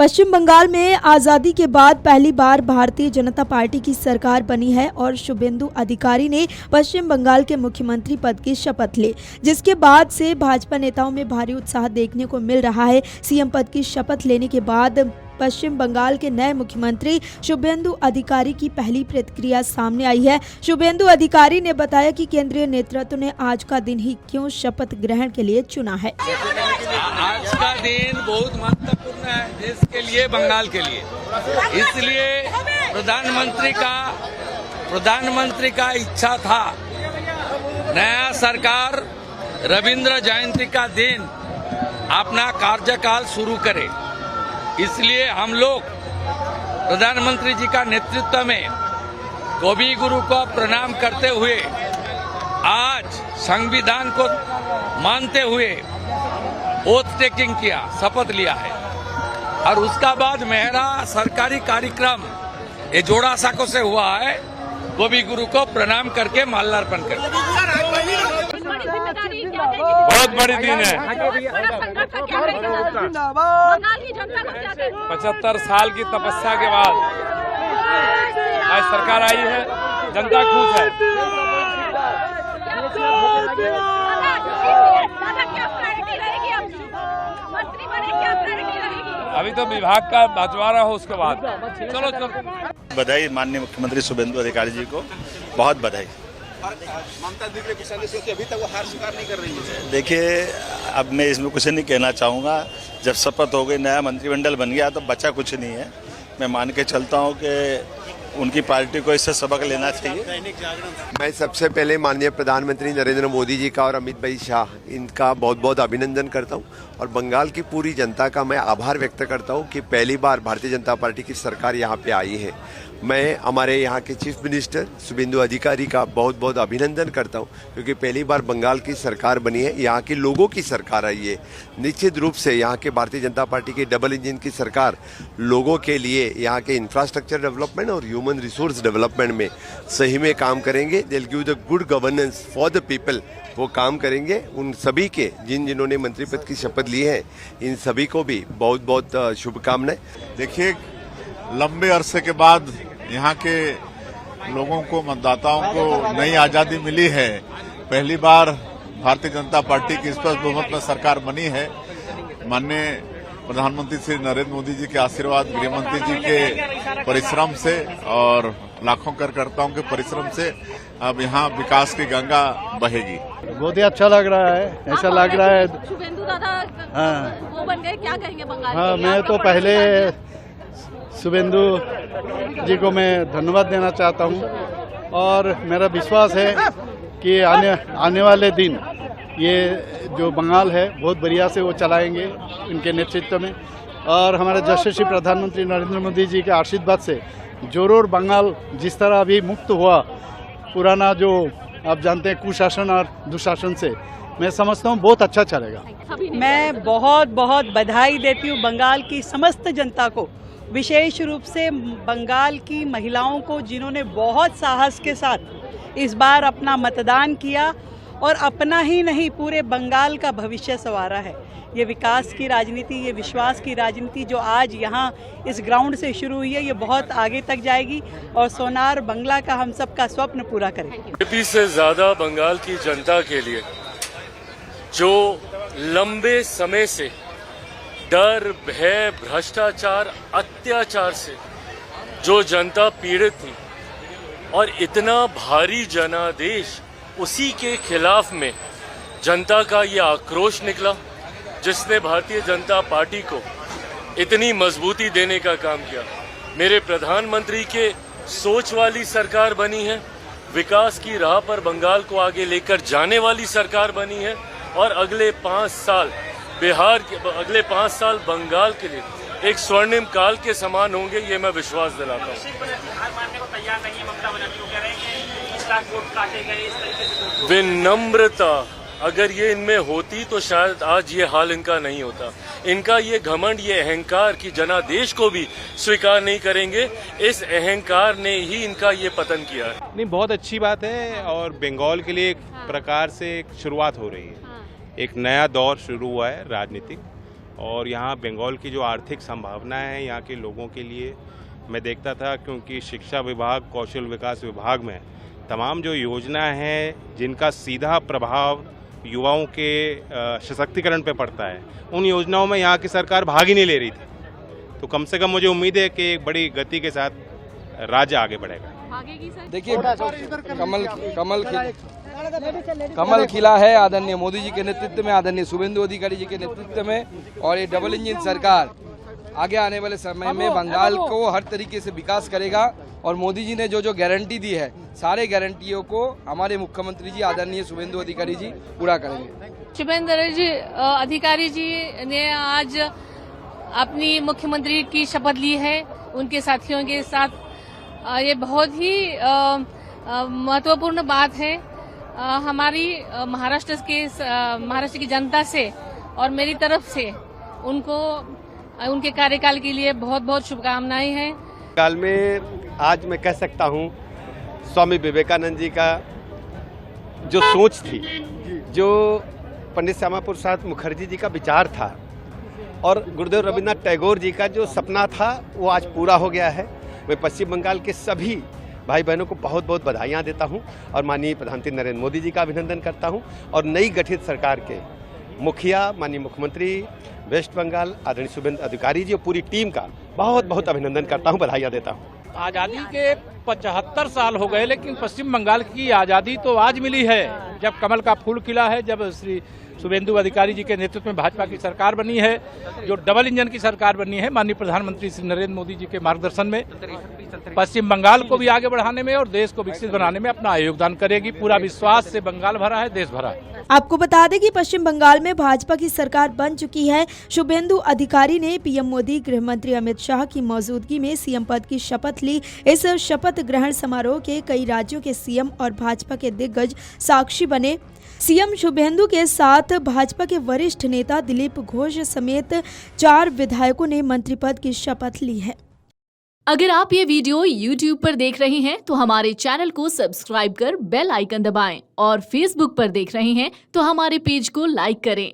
पश्चिम बंगाल में आज़ादी के बाद पहली बार भारतीय जनता पार्टी की सरकार बनी है और शुभेंदु अधिकारी ने पश्चिम बंगाल के मुख्यमंत्री पद की शपथ ली, जिसके बाद से भाजपा नेताओं में भारी उत्साह देखने को मिल रहा है। सीएम पद की शपथ लेने के बाद पश्चिम बंगाल के नए मुख्यमंत्री शुभेंदु अधिकारी की पहली प्रतिक्रिया सामने आई है। शुभेंदु अधिकारी ने बताया कि केंद्रीय नेतृत्व ने आज का दिन ही क्यों शपथ ग्रहण के लिए चुना है। आज का दिन बहुत महत्वपूर्ण है देश के लिए, बंगाल के लिए। इसलिए प्रधानमंत्री का इच्छा था नया सरकार रविंद्र जयंती का दिन अपना कार्यकाल शुरू करे। इसलिए हम लोग प्रधानमंत्री जी का नेतृत्व में कवि गुरु को प्रणाम करते हुए आज संविधान को मानते हुए ओथ टेकिंग किया, शपथ लिया है। और उसका बाद मेरा सरकारी कार्यक्रम ये जोड़ा साको से हुआ है, कवि गुरु को प्रणाम करके माल्यार्पण करके। बहुत बड़ी दिन है। 75 साल की तपस्या के बाद आज सरकार आई है, जनता खुश है। अभी तो विभाग का बंटवारा हो, उसके बाद चलो। बधाई माननीय मुख्यमंत्री शुभेंदु अधिकारी जी को, बहुत बधाई। ममता दीदी अभी तक वो हार स्वीकार नहीं कर रही है। देखिए, अब मैं इसमें कुछ नहीं कहना चाहूँगा। जब शपथ हो गई, नया मंत्रिमंडल बन गया, तो बचा कुछ नहीं है। मैं मान के चलता हूँ कि उनकी पार्टी को इससे सबक लेना चाहिए। मैं सबसे पहले माननीय प्रधानमंत्री नरेंद्र मोदी जी का और अमित भाई शाह, इनका बहुत बहुत अभिनंदन करता हूँ और बंगाल की पूरी जनता का मैं आभार व्यक्त करता हूँ कि पहली बार भारतीय जनता पार्टी की सरकार यहाँ पे आई है। मैं हमारे यहाँ के चीफ मिनिस्टर शुभेंदु अधिकारी का बहुत बहुत अभिनंदन करता हूँ, क्योंकि पहली बार बंगाल की सरकार बनी है, यहाँ के लोगों की सरकार आई है। निश्चित रूप से यहाँ के भारतीय जनता पार्टी की डबल इंजन की सरकार लोगों के लिए यहाँ के इंफ्रास्ट्रक्चर डेवलपमेंट और ह्यूमन रिसोर्स डेवलपमेंट में सही में काम करेंगे। They will give the good governance for the people, वो काम करेंगे। उन सभी के जिन्होंने मंत्री पद की शपथ ली है, इन सभी को भी बहुत बहुत शुभकामनाएं। देखिए, लंबे अरसे के बाद यहाँ के लोगों को, मतदाताओं को नई आजादी मिली है। पहली बार भारतीय जनता पार्टी की स्पष्ट बहुमत में सरकार बनी है। माननीय प्रधानमंत्री श्री नरेंद्र मोदी जी के आशीर्वाद, गृहमंत्री जी के परिश्रम से और लाखों कार्यकर्ताओं के परिश्रम से अब यहाँ विकास की गंगा बहेगी। बहुत ही अच्छा लग रहा है। ऐसा लग रहा है शुभेंदु दादा वो बन गए, क्या कहेंगे बंगाल? हाँ, मैं तो पहले शुभेंदु जी को मैं धन्यवाद देना चाहता हूँ और मेरा विश्वास है कि आने वाले दिन ये जो बंगाल है बहुत बढ़िया से वो चलाएंगे इनके नेतृत्व में। और हमारे यशस्वी प्रधानमंत्री नरेंद्र मोदी जी के आशीर्वाद से जरूर बंगाल जिस तरह अभी मुक्त हुआ पुराना जो आप जानते हैं कुशासन और दुशासन से, मैं समझता हूँ बहुत अच्छा चलेगा। मैं बहुत बहुत बधाई देती हूँ बंगाल की समस्त जनता को, विशेष रूप से बंगाल की महिलाओं को, जिन्होंने बहुत साहस के साथ इस बार अपना मतदान किया और अपना ही नहीं पूरे बंगाल का भविष्य संवारा है। ये विकास की राजनीति, ये विश्वास की राजनीति जो आज यहाँ इस ग्राउंड से शुरू हुई है, ये बहुत आगे तक जाएगी और सोनार बंगला का हम सब का स्वप्न पूरा करेंगे। बीजेपी से ज्यादा बंगाल की जनता के लिए जो लंबे समय से डर, भय, भ्रष्टाचार, अत्याचार से जो जनता पीड़ित थी और इतना भारी जनादेश, उसी के खिलाफ में जनता का ये आक्रोश निकला, जिसने भारतीय जनता पार्टी को इतनी मजबूती देने का काम किया। मेरे प्रधानमंत्री के सोच वाली सरकार बनी है, विकास की राह पर बंगाल को आगे लेकर जाने वाली सरकार बनी है और अगले 5 साल अगले 5 साल बंगाल के लिए एक स्वर्णिम काल के समान होंगे, ये मैं विश्वास दिलाता हूँ। विनम्रता अगर ये इनमें होती तो शायद आज ये हाल इनका नहीं होता। इनका ये घमंड, ये अहंकार कि जनादेश को भी स्वीकार नहीं करेंगे, इस अहंकार ने ही इनका ये पतन किया है। नहीं, बहुत अच्छी बात है और बंगाल के लिए एक प्रकार से एक शुरुआत हो रही है। एक नया दौर शुरू हुआ है राजनीतिक, और यहाँ बंगाल की जो आर्थिक संभावनाएं हैं यहाँ के लोगों के लिए मैं देखता था, क्योंकि शिक्षा विभाग, कौशल विकास विभाग में तमाम जो योजना है जिनका सीधा प्रभाव युवाओं के सशक्तिकरण पे पड़ता है, उन योजनाओं में यहाँ की सरकार भाग ही नहीं ले रही थी। तो कम से कम मुझे उम्मीद है कि एक बड़ी गति के साथ राज्य आगे बढ़ेगा। देखिए, कमल खिला है आदरणीय मोदी जी के नेतृत्व में, आदरणीय शुभेंदु अधिकारी जी के नेतृत्व में, और ये डबल इंजन सरकार आगे आने वाले समय में बंगाल को हर तरीके से विकास करेगा। और मोदी जी ने जो जो गारंटी दी है, सारे गारंटियों को हमारे मुख्यमंत्री जी आदरणीय शुभेंदु अधिकारी जी पूरा करेंगे। शुभेंदु अधिकारी जी ने आज अपनी मुख्यमंत्री की शपथ ली है उनके साथियों के साथ। ये बहुत ही महत्वपूर्ण बात है हमारी महाराष्ट्र की जनता से, और मेरी तरफ से उनको उनके कार्यकाल के लिए बहुत बहुत शुभकामनाएं हैं। काल में आज मैं कह सकता हूँ स्वामी विवेकानंद जी का जो सोच थी, जो पंडित श्यामा प्रसाद मुखर्जी जी का विचार था, और गुरुदेव रविन्द्रनाथ टैगोर जी का जो सपना था, वो आज पूरा हो गया है। मैं पश्चिम बंगाल के सभी भाई बहनों को बहुत बहुत बधाइयाँ देता हूँ और माननीय प्रधानमंत्री नरेंद्र मोदी जी का अभिनंदन करता हूँ, और नई गठित सरकार के मुखिया माननीय मुख्यमंत्री वेस्ट बंगाल आदरणीय शुभेंदु अधिकारी जी और पूरी टीम का बहुत बहुत अभिनंदन करता हूँ, बधाइयाँ देता हूँ। आज़ादी के 75 साल हो गए, लेकिन पश्चिम बंगाल की आज़ादी तो आज मिली है जब कमल का फूल खिला है, जब श्री शुभेंदु अधिकारी जी के नेतृत्व में भाजपा की सरकार बनी है, जो डबल इंजन की सरकार बनी है माननीय प्रधानमंत्री श्री नरेंद्र मोदी जी के मार्गदर्शन में। पश्चिम बंगाल को भी आगे बढ़ाने में और देश को विकसित बनाने में अपना योगदान करेगी। पूरा विश्वास से बंगाल भरा है, देश भरा है। आपको बता दें कि पश्चिम बंगाल में भाजपा की सरकार बन चुकी है। शुभेंदु अधिकारी ने पीएम मोदी, गृह मंत्री अमित शाह की मौजूदगी में सीएम पद की शपथ ली। इस शपथ ग्रहण समारोह के कई राज्यों के सीएम और भाजपा के दिग्गज साक्षी बने। सीएम शुभेंदु के साथ भाजपा के वरिष्ठ नेता दिलीप घोष समेत 4 विधायकों ने मंत्री पद की शपथ ली है। अगर आप ये वीडियो YouTube पर देख रहे हैं तो हमारे चैनल को सब्सक्राइब कर बेल आइकन दबाएं, और Facebook पर देख रहे हैं तो हमारे पेज को लाइक करें।